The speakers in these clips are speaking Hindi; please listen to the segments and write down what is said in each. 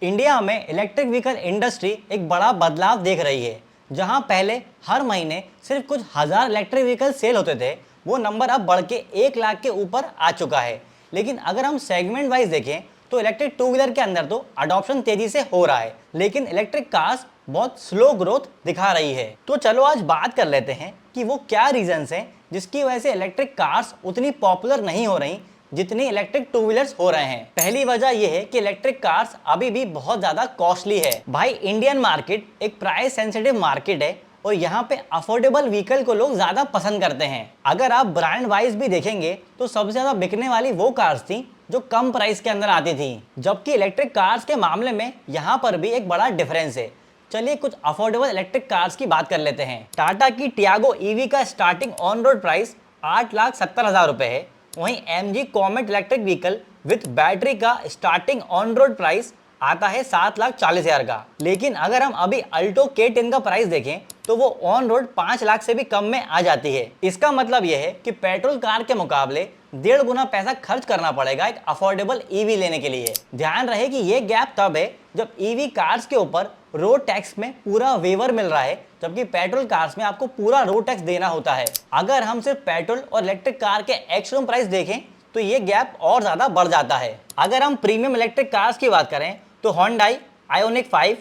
इंडिया में इलेक्ट्रिक व्हीकल इंडस्ट्री एक बड़ा बदलाव देख रही है। जहां पहले हर महीने सिर्फ कुछ हजार इलेक्ट्रिक व्हीकल सेल होते थे, वो नंबर अब बढ़ के 1 लाख के ऊपर आ चुका है। लेकिन अगर हम सेगमेंट वाइज देखें तो इलेक्ट्रिक टू व्हीलर के अंदर तो अडॉप्शन तेजी से हो रहा है, लेकिन इलेक्ट्रिक कार्स बहुत स्लो ग्रोथ दिखा रही है। तो चलो आज बात कर लेते हैं कि वो क्या रीजंस हैं जिसकी वजह से इलेक्ट्रिक कार्स उतनी पॉपुलर नहीं हो रही जितनी इलेक्ट्रिक टू व्हीलर्स हो रहे हैं। पहली वजह यह है कि इलेक्ट्रिक कार्स अभी भी बहुत ज्यादा कॉस्टली है। भाई, इंडियन मार्केट एक प्राइस सेंसिटिव मार्केट है और यहाँ पे अफोर्डेबल व्हीकल को लोग ज्यादा पसंद करते हैं। अगर आप ब्रांड वाइज भी देखेंगे तो सबसे ज्यादा बिकने वाली वो कार्स थी जो कम प्राइस के अंदर आती थी, जबकि इलेक्ट्रिक कार्स के मामले में यहाँ पर भी एक बड़ा डिफरेंस है। चलिए कुछ अफोर्डेबल इलेक्ट्रिक कार्स की बात कर लेते हैं। टाटा की टियागो ईवी का स्टार्टिंग ऑन रोड प्राइस 8,70,000 रुपए है। वहीं MG comet electric vehicle with battery का स्टार्टिंग ऑन रोड प्राइस आता है 7,40,000 का। लेकिन अगर हम अभी अल्टो K10 का प्राइस देखें तो वो ऑन रोड 5 लाख से भी कम में आ जाती है। इसका मतलब यह है कि पेट्रोल कार के मुकाबले 1.5 गुना पैसा खर्च करना पड़ेगा एक अफोर्डेबल ईवी लेने के लिए। ध्यान रहे कि ये गैप तब है जब ईवी कार्स के ऊपर रोड टैक्स में पूरा वेवर मिल रहा है, जबकि पेट्रोल कार्स में आपको पूरा रोड टैक्स देना होता है। अगर हम सिर्फ पेट्रोल और इलेक्ट्रिक कार के एक्स-शोरूम प्राइस देखें तो ये गैप और ज्यादा बढ़ जाता है। अगर हम प्रीमियम इलेक्ट्रिक कार्स की बात करें तो Hyundai Ioniq 5,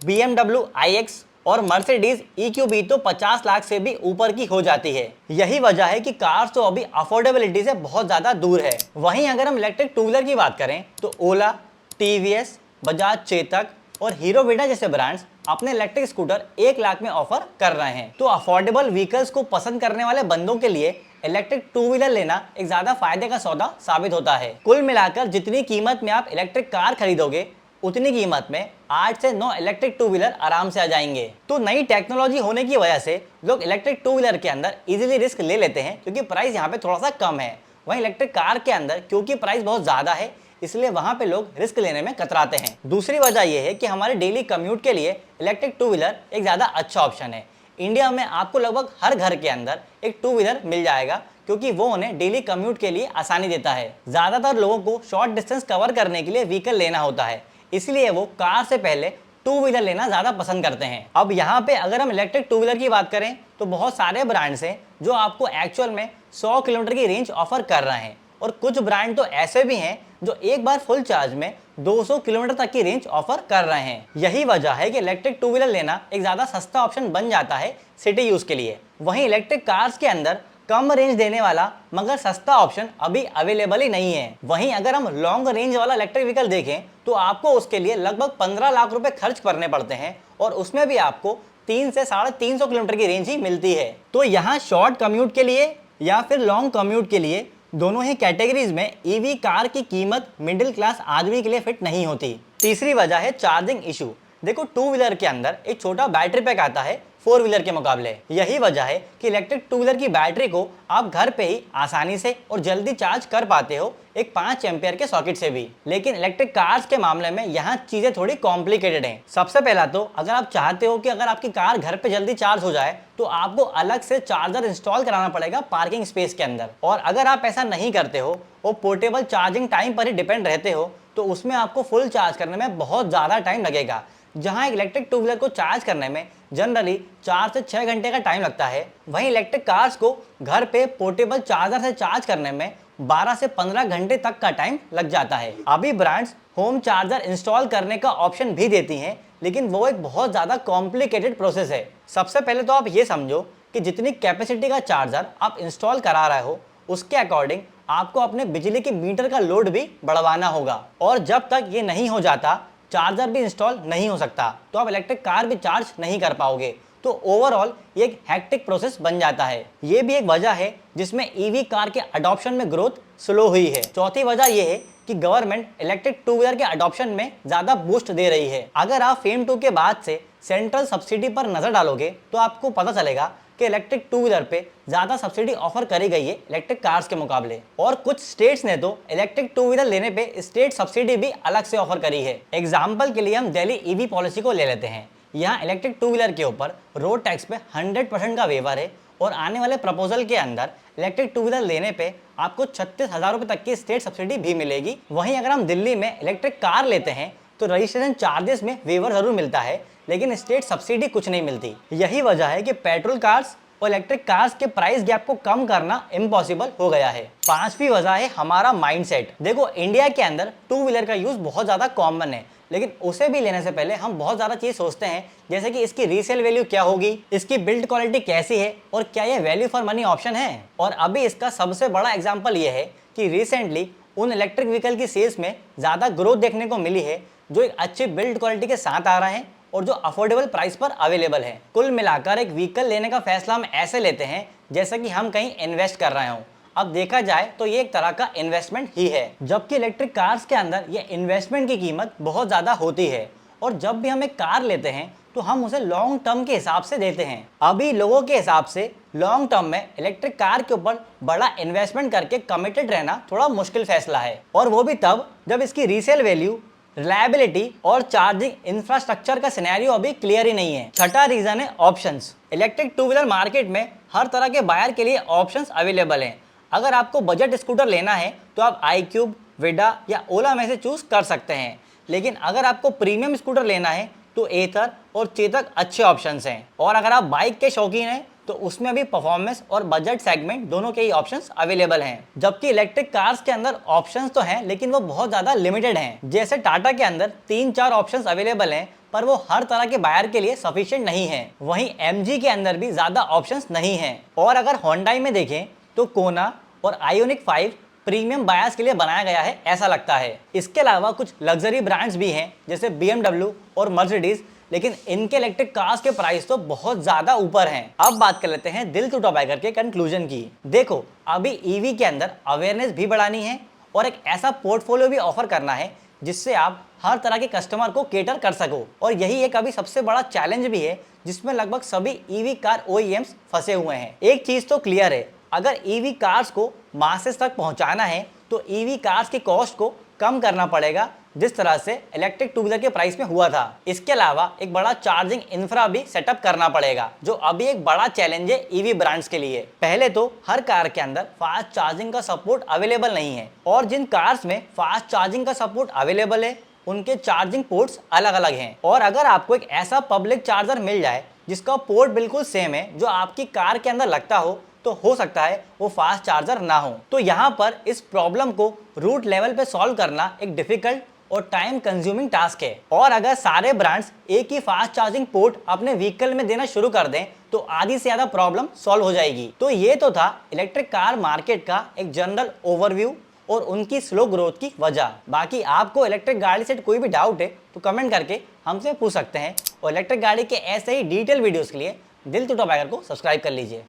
BMW iX और मर्सिडीज EQB तो 50 लाख से भी ऊपर की हो जाती है। यही वजह है कि कार्स तो अभी अफोर्डेबिलिटी से बहुत ज्यादा दूर है। वहीं अगर हम इलेक्ट्रिक टू व्हीलर की बात करें तो ओला, TVS, बजाज चेतक और हीरो वीडा जैसे ब्रांड्स अपने इलेक्ट्रिक स्कूटर 1 लाख में ऑफर कर रहे हैं। तो अफोर्डेबल व्हीकल्स को पसंद करने वाले बंदों के लिए इलेक्ट्रिक टू व्हीलर लेना एक ज्यादा फायदे का सौदा साबित होता है। कुल मिलाकर जितनी कीमत में आप इलेक्ट्रिक कार खरीदोगे उतनी कीमत में 8 से 9 इलेक्ट्रिक टू व्हीलर आराम से आ जाएंगे। तो नई टेक्नोलॉजी होने की वजह से लोग इलेक्ट्रिक टू व्हीलर के अंदर इजीली रिस्क ले लेते हैं क्योंकि प्राइस यहाँ पे थोड़ा सा कम है। वहीं इलेक्ट्रिक कार के अंदर क्योंकि प्राइस बहुत ज्यादा है, इसलिए वहां पे लोग रिस्क लेने में कतराते हैं। दूसरी वजह यह है कि हमारे डेली कम्यूट के लिए इलेक्ट्रिक टू व्हीलर एक ज्यादा अच्छा ऑप्शन है। इंडिया में आपको लगभग हर घर के अंदर एक टू व्हीलर मिल जाएगा क्योंकि वो उन्हें डेली कम्यूट के लिए आसानी देता है। ज्यादातर लोगों को शॉर्ट डिस्टेंस कवर करने के लिए व्हीकल लेना होता है, इसलिए वो कार से पहले टू व्हीलर लेना ज्यादा पसंद करते हैं। अब यहाँ पे अगर हम इलेक्ट्रिक टू व्हीलर की बात करें तो बहुत सारे ब्रांड्स हैं जो आपको एक्चुअल में 100 किलोमीटर की रेंज ऑफर कर रहे हैं और कुछ ब्रांड तो ऐसे भी हैं जो एक बार फुल चार्ज में 200 किलोमीटर तक की रेंज ऑफर कर रहे हैं। यही वजह है कि इलेक्ट्रिक टू व्हीलर लेना एक ज्यादा सस्ता ऑप्शन बन जाता है सिटी यूज के लिए। वहीं इलेक्ट्रिक कार्स के अंदर कम रेंज देने वाला मगर सस्ता ऑप्शन अभी अवेलेबल ही नहीं है। वहीं अगर हम लॉन्ग रेंज वाला इलेक्ट्रिक व्हीकल देखें तो आपको उसके लिए लगभग 15 लाख रुपए खर्च करने पड़ते हैं और उसमें भी आपको 3 से 350 किलोमीटर की रेंज ही मिलती है। तो यहाँ शॉर्ट कम्यूट के लिए या फिर लॉन्ग कम्यूट के लिए दोनों ही कैटेगरीज में ईवी कार की कीमत मिडिल क्लास आदमी के लिए फिट नहीं होती। तीसरी वजह है चार्जिंग इशू। देखो, टू व्हीलर के अंदर एक छोटा बैटरी पैक आता है 4 व्हीलर के मुकाबले। यही वजह है कि इलेक्ट्रिक टू व्हीलर की बैटरी को आप घर पे ही आसानी से और जल्दी चार्ज कर पाते हो एक 5 एम्पियर के सॉकेट से भी। लेकिन इलेक्ट्रिक कार्स के मामले में यहाँ चीजें थोड़ी कॉम्प्लिकेटेड हैं। सबसे पहला तो अगर आप चाहते हो कि अगर आपकी कार घर पे जल्दी चार्ज हो जाए तो आपको अलग से चार्जर इंस्टॉल कराना पड़ेगा पार्किंग स्पेस के अंदर। और अगर आप ऐसा नहीं करते हो और पोर्टेबल चार्जिंग टाइम पर ही डिपेंड रहते हो तो उसमें आपको फुल चार्ज करने में बहुत ज्यादा टाइम लगेगा। जहां एक इलेक्ट्रिक टू व्हीलर को चार्ज करने में जनरली 4 से 6 घंटे का टाइम लगता है, वहीं इलेक्ट्रिक कार्स को घर पे पोर्टेबल चार्जर से चार्ज करने में 12 से 15 घंटे तक का टाइम लग जाता है। अभी ब्रांड्स होम चार्जर इंस्टॉल करने का ऑप्शन भी देती हैं, लेकिन वो एक बहुत ज्यादा कॉम्प्लिकेटेड प्रोसेस है। सबसे पहले तो आप ये समझो कि जितनी कैपेसिटी का चार्जर आप इंस्टॉल करा रहे हो उसके अकॉर्डिंग आपको अपने बिजली के मीटर का लोड भी बढ़वाना होगा और जब तक ये नहीं हो जाता चार्जर भी इंस्टॉल नहीं हो सकता तो आप इलेक्ट्रिक कार भी चार्ज नहीं कर पाओगे। तो ओवरऑल ये एक हेक्टिक प्रोसेस बन जाता है। ये भी एक वजह है जिसमें ईवी कार के अडॉप्शन में ग्रोथ स्लो हुई है। चौथी वजह ये है कि गवर्नमेंट इलेक्ट्रिक टू व्हीलर के अडॉप्शन में ज्यादा बूस्ट दे रही है। अगर आप फेम 2 के बाद से सेंट्रल सब्सिडी पर नजर डालोगे तो आपको पता चलेगा कि इलेक्ट्रिक टू व्हीलर पे ज्यादा सब्सिडी ऑफर करी गई है इलेक्ट्रिक कार्स के मुकाबले। और कुछ स्टेट्स ने तो इलेक्ट्रिक टू व्हीलर लेने पे स्टेट सब्सिडी भी अलग से ऑफर करी है। एग्जाम्पल के लिए हम दिल्ली ईवी पॉलिसी को ले लेते हैं। यहाँ इलेक्ट्रिक टू व्हीलर के ऊपर रोड टैक्स पे 100% का वेवर है और आने वाले प्रपोजल के अंदर इलेक्ट्रिक टू व्हीलर लेने पे आपको 36,000 रुपए तक की स्टेट सब्सिडी भी मिलेगी। वहीं अगर हम दिल्ली में इलेक्ट्रिक कार लेते हैं तो रजिस्ट्रेशन चार्जेस में वेवर जरूर मिलता है, लेकिन स्टेट सब्सिडी कुछ नहीं मिलती। यही वजह है कि पेट्रोल कार्स और इलेक्ट्रिक कार्स के प्राइस गैप को कम करना इम्पॉसिबल हो गया है। पांचवी वजह है हमारा माइंडसेट। देखो, इंडिया के अंदर टू व्हीलर का यूज बहुत ज्यादा कॉमन है, लेकिन उसे भी लेने से पहले हम बहुत ज़्यादा चीज़ सोचते हैं, जैसे कि इसकी रीसेल वैल्यू क्या होगी, इसकी बिल्ड क्वालिटी कैसी है और क्या ये वैल्यू फॉर मनी ऑप्शन है। और अभी इसका सबसे बड़ा एग्जांपल ये है कि रिसेंटली उन इलेक्ट्रिक व्हीकल की सेल्स में ज़्यादा ग्रोथ देखने को मिली है जो एक अच्छी बिल्ड क्वालिटी के साथ आ रहे हैं और जो अफोर्डेबल प्राइस पर अवेलेबल है। कुल मिलाकर एक व्हीकल लेने का फैसला हम ऐसे लेते हैं जैसे कि हम कहीं इन्वेस्ट कर रहे हों। अब देखा जाए तो ये एक तरह का इन्वेस्टमेंट ही है, जबकि इलेक्ट्रिक कार्स के अंदर ये इन्वेस्टमेंट की कीमत बहुत ज़्यादा होती है। और जब भी हम एक कार लेते हैं तो हम उसे लॉन्ग टर्म के हिसाब से देते हैं। अभी लोगों के हिसाब से लॉन्ग टर्म में इलेक्ट्रिक कार के ऊपर बड़ा इन्वेस्टमेंट करके कमिटेड रहना थोड़ा मुश्किल फैसला है, और वो भी तब जब इसकी रीसेल वैल्यू, रिलायबिलिटी और चार्जिंग इंफ्रास्ट्रक्चर का सिनेरियो अभी क्लियर ही नहीं है। छठा रीजन है options. Electric two wheeler market में हर तरह के बायर के लिए ऑप्शंस अवेलेबल हैं। अगर आपको बजट स्कूटर लेना है तो आप iQube, विडा या ओला में से चूज कर सकते हैं, लेकिन अगर आपको प्रीमियम स्कूटर लेना है तो एथर और चेतक अच्छे ऑप्शंस हैं। और अगर आप बाइक के शौकीन हैं तो उसमें भी परफॉर्मेंस और बजट सेगमेंट दोनों के ही ऑप्शंस अवेलेबल हैं। जबकि इलेक्ट्रिक कार्स के अंदर ऑप्शंस तो हैं, लेकिन वो बहुत ज़्यादा लिमिटेड हैं। जैसे टाटा के अंदर 3-4 ऑप्शंस अवेलेबल हैं, पर वो हर तरह के बायर के लिए सफिशिएंट नहीं है। वहीं MG के अंदर भी ज़्यादा ऑप्शंस नहीं हैं। और अगर होंडाई में देखें तो कोना और आयोनिक 5 प्रीमियम बायर्स के लिए बनाया गया है ऐसा लगता है। इसके अलावा कुछ लग्जरी ब्रांड्स भी हैं जैसे BMW और मर्सिडीज, लेकिन इनके इलेक्ट्रिक कार्स के प्राइस तो बहुत ज्यादा ऊपर हैं। अब बात कर लेते हैं दिल टू बाइकर के कंक्लूजन की। देखो, अभी EV के अंदर अवेयरनेस भी बढ़ानी है और एक ऐसा पोर्टफोलियो भी ऑफर करना है जिससे आप हर तरह के कस्टमर को केटर कर सको। और यही एक अभी सबसे बड़ा चैलेंज भी है जिसमें लगभग सभी EV कार OEMs फंसे हुए हैं। एक चीज तो क्लियर है, अगर EV कार्स को मासेस तक पहुंचाना है तो EV कार्स की कॉस्ट को कम करना पड़ेगा, जिस तरह से इलेक्ट्रिक टू व्हीलर के प्राइस में हुआ था। इसके अलावा एक बड़ा चार्जिंग इंफ्रा भी सेटअप करना पड़ेगा, जो अभी एक बड़ा चैलेंज है EV ब्रांड्स के लिए। पहले तो हर कार के अंदर फास्ट चार्जिंग का सपोर्ट अवेलेबल नहीं है, और जिन कार्स में फास्ट चार्जिंग का सपोर्ट अवेलेबल है उनके चार्जिंग पोर्ट्स अलग अलग हैं। और अगर आपको एक ऐसा पब्लिक चार्जर मिल जाए जिसका पोर्ट बिल्कुल सेम है जो आपकी कार के अंदर लगता हो, तो हो सकता है वो फास्ट चार्जर ना हो। तो यहाँ पर इस प्रॉब्लम को रूट लेवल पे सॉल्व करना एक डिफिकल्ट और टाइम कंज्यूमिंग टास्क है। और अगर सारे ब्रांड्स एक ही फास्ट चार्जिंग पोर्ट अपने व्हीकल में देना शुरू कर दें तो आधी से ज्यादा प्रॉब्लम सॉल्व हो जाएगी। तो ये तो था इलेक्ट्रिक कार मार्केट का एक जनरल ओवरव्यू और उनकी स्लो ग्रोथ की वजह। बाकी आपको इलेक्ट्रिक गाड़ी से कोई भी डाउट है तो कमेंट करके हमसे पूछ सकते हैं। और इलेक्ट्रिक गाड़ी के ऐसे ही डिटेल वीडियोस के लिए दिल टू बाइकर को सब्सक्राइब कर लीजिए।